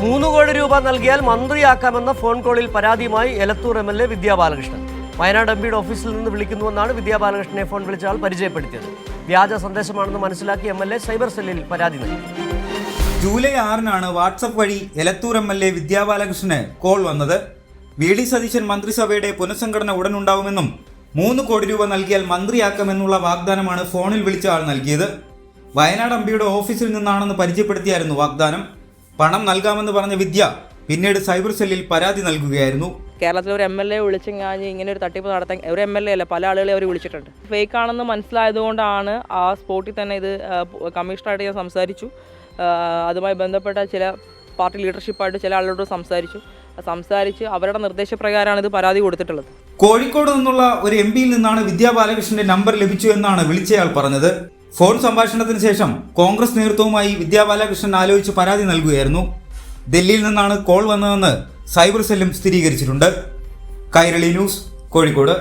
3 കോടി രൂപ നൽകിയാൽ മന്ത്രിയാക്കാമെന്ന ഫോൺ കോളിൽ പരാതിയുമായി എലത്തൂർ MLA വിദ്യാ ബാലകൃഷ്ണൻ. വയനാട് MPയുടെ ഓഫീസിൽ നിന്ന് വിളിക്കുന്നുവെന്നാണ് വിദ്യാ ബാലകൃഷ്ണനെ ഫോൺ വിളിച്ച ആൾ പരിചയപ്പെടുത്തിയത്. വ്യാജ സന്ദേശമാണെന്ന് മനസ്സിലാക്കി MLA സൈബർ സെല്ലിൽ പരാതി നൽകി. ജൂലൈ 6-നാണ് വാട്സപ്പ് വഴി എലത്തൂർ MLA വിദ്യാ ബാലകൃഷ്ണന് കോൾ വന്നത്. VD സതീശൻ മന്ത്രിസഭയുടെ പുനഃസംഘടന ഉടനുണ്ടാവുമെന്നും 3 കോടി രൂപ നൽകിയാൽ മന്ത്രിയാക്കാമെന്നുള്ള വാഗ്ദാനമാണ് ഫോണിൽ വിളിച്ച ആൾ നൽകിയത്. വയനാട് MPയുടെ ഓഫീസിൽ നിന്നാണെന്ന് പരിചയപ്പെടുത്തിയായിരുന്നു വാഗ്ദാനം. പണം നൽകാമെന്ന് പറഞ്ഞ വിദ്യ പിന്നീട് സൈബർ സെല്ലിൽ പരാതി നൽകുകയായിരുന്നു. കേരളത്തിൽ ഒരു MLA വിളിച്ചെങ്കിൽ ഇങ്ങനെ ഒരു തട്ടിപ്പ് നടത്താൻ ഒരു MLA അല്ല, പല ആളുകളെ അവർ വിളിച്ചിട്ടുണ്ട്. ഫേക്ക് ആണെന്ന് മനസ്സിലായതുകൊണ്ടാണ് ആ സ്പോട്ടിൽ തന്നെ ഇത് കമ്മീഷണറായിട്ട് ഞാൻ സംസാരിച്ചു. അതുമായി ബന്ധപ്പെട്ട ചില പാർട്ടി ലീഡർഷിപ്പായിട്ട് ചില ആളുകളോട് സംസാരിച്ച് അവരുടെ നിർദ്ദേശപ്രകാരമാണ് ഇത് പരാതി കൊടുത്തിട്ടുള്ളത്. കോഴിക്കോട് നിന്നുള്ള ഒരു MPയിൽ നിന്നാണ് വിദ്യാ ബാലകൃഷ്ണന്റെ നമ്പർ ലഭിച്ചു എന്നാണ് വിളിച്ചയാൾ പറഞ്ഞത്. ഫോൺ സംഭാഷണത്തിന് ശേഷം കോൺഗ്രസ് നേതൃത്വവുമായി വിദ്യാ ബാലകൃഷ്ണൻ ആലോചിച്ച് പരാതി നൽകുകയായിരുന്നു. ഡൽഹിയിൽ നിന്നാണ് കോൾ വന്നതെന്ന് സൈബർ സെല്ലും സ്ഥിരീകരിച്ചിട്ടുണ്ട്. കൈരളി ന്യൂസ്, കോഴിക്കോട്.